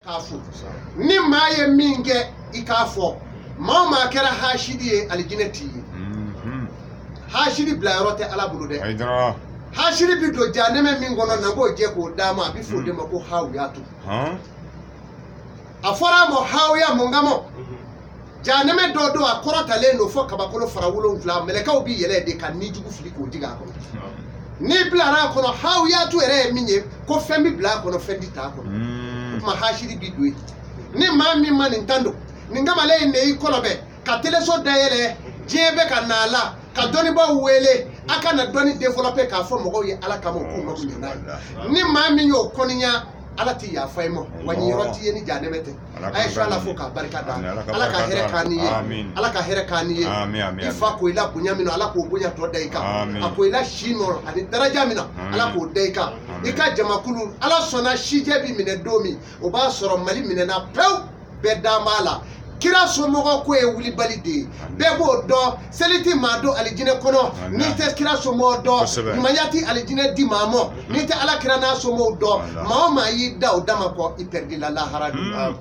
kafu ni maa ye min kɛ i k'a fɔ maa o maa kɛra hasidi ye alijinɛ t'i ye hasidi bila yɔrɔ tɛ ala bolo dɛ hasidi bi don janɛmɛ min kɔnɔ na b'o jɛ k'o d'a ma a bɛ fɔ o de ma ko hawiyatu a fɔra a ma hawiya mun kama janɛmɛ dɔ don a kɔrɔtalen don fo kabakolo fara 7 mɛlɛkɛw bi yɛlɛ de ka nijugu fili k'o jigin a kɔnɔ ni bilara a kɔnɔ hawiyatu yɛrɛ ye min ye ko fɛn bi bila a kɔnɔ fɛn ti t'a kɔnɔ o tuma hasidi bi don yen ni maa min ma nin tan don nin kamalen in de y'i kɔlɔbɛ ka teleso dayɛlɛ diɲɛ bɛ ka na a la ka dɔnnibaw wele a ka na dɔnni développer k'a fɔ mɔgɔw ye ala kama k'u mago ɲɛ n'a ye ni maa min y'o kɔniya ala ti yafa i ma wa ɲiyɔrɔ ti ye ni janɛmɛ tɛ a ye su ala fo k'a barika da ala ka hɛrɛ k'an ni ye ala ka hɛrɛ k'an ni ye i fa ko i la bonya min na ala k'o bonya tɔ da i kan a ko i la si nɔrɔ ani daraja min na ala k'o da i kan i ka jamakulu ala sɔnna sijɛ bi minɛ don min o b'a sɔrɔ mali minɛna pewu bɛɛ da b'a la kira somɔgɔ ko ye wulibali de ye bɛɛ b'o dɔn seli ti maa don alijinɛ kɔnɔ n'i tɛ kira somɔgɔ dɔn ɲumanya ti alijinɛ di maa mɔ n'i tɛ ala kira n'a somɔgɔw dɔn maa o maa y'i da o dama kɔ i pɛridila lahara don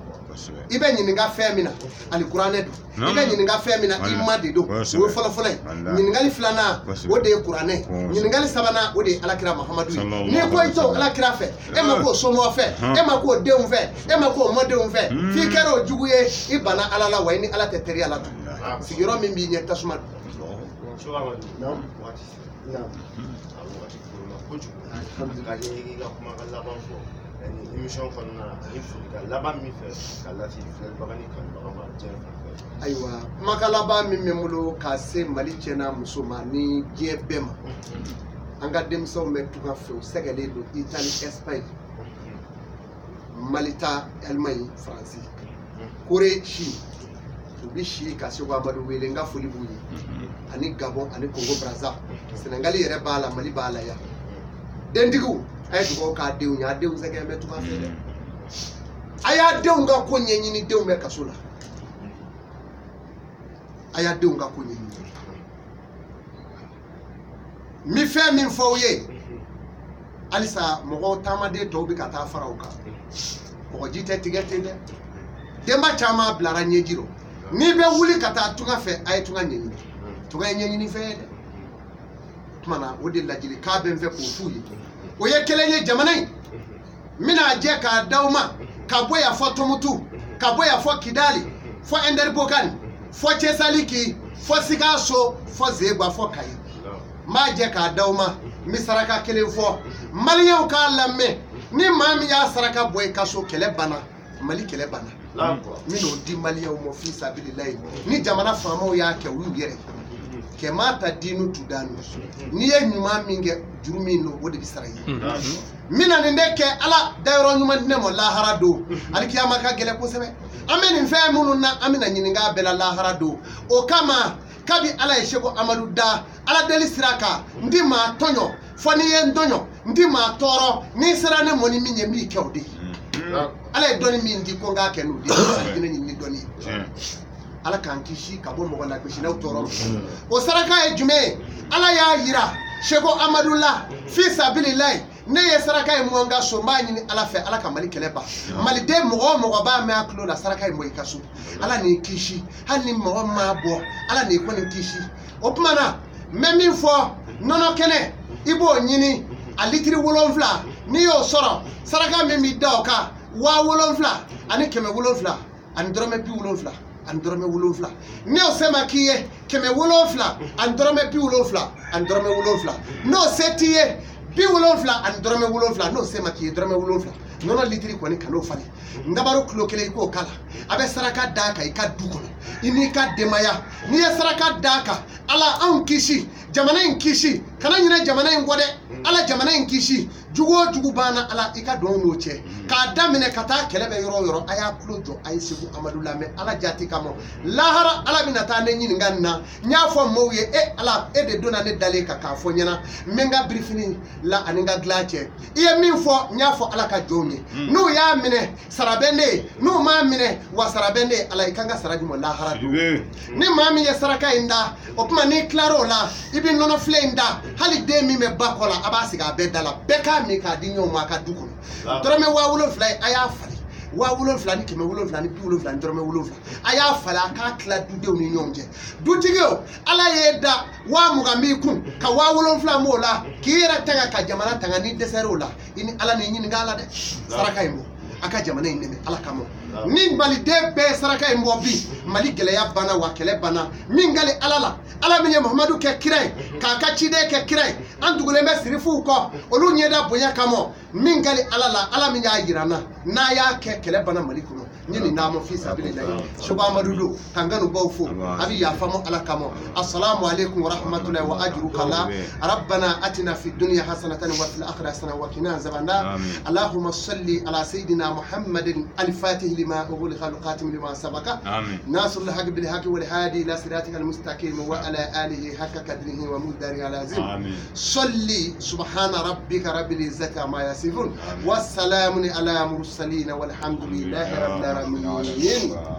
i bɛ ɲininka fɛn min na alikuranɛ don i bɛ ɲininka fɛn min na i ma de don o ye fɔlɔfɔlɔ ye ɲininkali filanan o de ye kuranɛ ɲininkali sabanan o de ye alakira mahamadu ye n'i ko i t'o alakira fɛ e ma k'o somɔgɔ fɛ e ma k'o denw fɛ e ma k'o mɔdenw fɛ f'i kɛra o jugu ye i bana ala la wa i ni ala tɛ teriya la tun sigiyɔrɔ min b'i ɲɛ tasuma émission kɔnɔna na ani foli ka laban min fɛ ka lase filɛbaga ni kanubaga ma diɲɛ fan bɛɛ. Ayiwa kumakan laban min bɛ n bolo ka se Mali cɛ n'a muso ma ni diɲɛ bɛɛ ma an ka denmisɛnw bɛ tunga fɛ u sɛgɛlen don Itali Espagne Malita Allemagne Faransi Kore Chine u bɛ si ka Seko Amadu wele n ka foli b'u ye ani Gabon ani Congo Brazza Senegali yɛrɛ b'a la Mali b'a la yan dentigiw a ye dugawu k'a denw ye a denw sɛgɛn bɛ tunga fɛ dɛ a y'a denw ka ko ɲɛɲini denw bɛ kaso la a y'a denw ka ko ɲɛɲini n bɛ fɛn min fɔ aw ye halisa mɔgɔw taamaden tɔw bɛ ka taa fara u kan kɔgɔji tɛ tigɛ ten dɛ denba caman bilara ɲɛji rɔ n'i bɛ wuli ka taa tunga fɛ a ye tunga ɲɛɲini tunga ye ɲɛɲini fɛn ye dɛ o tuma na o de lajili k'a bɛ n fɛ k'o f'u ye o ye kelen ye jamana in n bɛna jɛ k'a d'aw ma ka bɔ yan fɔ Tombouctou ka bɔ yan fɔ Kidali fɔ Enderbokani fɔ Cɛsaliki fɔ Sikaso fɔ Zegba fɔ Kayi n b'a jɛ k'a d'aw ma n bɛ saraka kelen fɔ maliyɛnw k'a lamɛn ni maa min y'a saraka bɔ i ka so kɛlɛ banna Mali kɛlɛ banna n bɛn'o di maliyɛnw ma fi sabililayi ni jamana faamaw y'a kɛ u y'u yɛrɛ kɛ maa ta diinu tu daanu n'i ye ɲuman min kɛ juru min don o de bɛ sara i ye n bɛna nin de kɛ ala dayɔrɔ ɲuman di ne ma lahara don alikiyama ka gɛlɛn kosɛbɛ an bɛ nin fɛn minnu na an bɛna ɲininka bɛɛ la lahara don o kama kabi ala ye Seko Amadu da ala deli sira kan n ti maa tɔɲɔ fɔ n'i ye n tɔɲɔ n ti maa tɔɔrɔ n'i sera ne mɔ ni min ye n b'i kɛ o de ye ala ye dɔnni min di ko n k'a kɛ n'o de ye ne ɲini ni dɔnni ye ala k'an kisi ka bɔ mɔgɔ lagosilaw tɔɔrɔ ma o saraka ye jumɛn ye ala y'a yira Seko Amadu la fi sabililayi ne ye saraka ye mɔ n ka so n b'a ɲini ala fɛ ala ka Mali kɛlɛ ban maliden mɔgɔ o mɔgɔ b'a mɛn a tulo la saraka ye mɔ i ka so ala n'i kisi hali ni mɔgɔ m'a bɔ ala n'i kɔni kisi o tuma na n bɛ min fɔ nɔnɔ kɛnɛ i b'o ɲini a litiri 7 n'i y'o sɔrɔ saraka min b'i da o kan 7,000 ani 700 ani dɔrɔmɛ 70 ani dɔrɔmɛ 7 n'o se ma k'i ye 700 ani dɔrɔmɛ 70 ani dɔrɔmɛ 7 n'o se t'i ye 70 ani dɔrɔmɛ 7 n'o se ma k'i ye dɔrɔmɛ 7 nɔnɔ litiri kɔni kan'o falen n dabaru kilo 1 i k'o kala a bɛ saraka d'a kan i ka du kɔnɔ i n'i ka denbaya n'i ye saraka d'a kan ala anw kisi jamana in kisi kana ɲinɛ jamana in kɔ dɛ ala jamana in kisi jugu o jugu banna ala i ka dɔn n'o cɛ k'a daminɛ ka taa kɛlɛ bɛ yɔrɔ o yɔrɔ a y'a tulo jɔ a ye Seko Amadu lamɛn ala jati kama lahara ala bɛna taa ne ɲininka nin na n y'a fɔ maaw ye ala e de donna ne dalen kan k'a fɔ ɲɛna n bɛ n ka birifini la ani n ka dilan cɛ i ye min fɔ n y'a fɔ ala ka jɔnw ye n'u y'a minɛ sara bɛ ne ye n'u m'a minɛ wa sara bɛ ne ye ala i kan ka sara di ma lahara don ni maa min ye saraka in da o tuma n'i tilar'o la i bɛ nɔnɔ filɛ in da hali den min bɛ ba kɔ la a b'a sigi a bɛɛ da la bɛɛ k'a min k'a di ɲɔgɔn ma a ka du kɔnɔ dɔrɔmɛ 7,000 a y'a falen wa wolonfila ni kɛmɛ wolonfila ni bi wolonfila ni dɔrɔmɛ wolonfila a y'a falen a k'a tila dudenw ni ɲɔgɔn cɛ dutigi o ala y'e da 20,000 b'i kun ka 7,000 m'o la k'i yɛrɛ tɛgɛ ka jamana tanga ni dɛsɛr'o la i ni ala ni ɲininka ala dɛ saraka in bɔ a ka jamana in dɛmɛ ala kama ni maliden bɛɛ saraka in bɔ bi mali gɛlɛya banna wa kɛlɛ banna min gali ala la ala min ye muhamadu kɛ kira ye k'a ka ciden kɛ kira ye an dugulen bɛ sirifuw kɔ olu ɲɛda bonya kama min gali ala la ala min y'a yira n na n'a y'a kɛ kɛlɛ banna mali kɔnɔ n ye nin naamo fi sabilillahi sugu amadu do ka n kanu baw fo a bɛ yafa mo ala kama assalamu alaikum wa rahmatullahi wa ajruka la rabbana atina fi dunya hasanatan wa fil akhirati hasanatan wa qina azaban nar allahumma salli ala sayidina muhammadin al-fatih lima ughliqa al-qatim lima sabaqa nasr al-haq bil haq wal hadi ila siratika al-mustaqim wa ala alihi haqqa qadrihi wa miqdarihi al-azim salli subhana rabbika rabbil izzati amma yasifun wa salamun ala mursalin walhamdulillahi rabbil alamin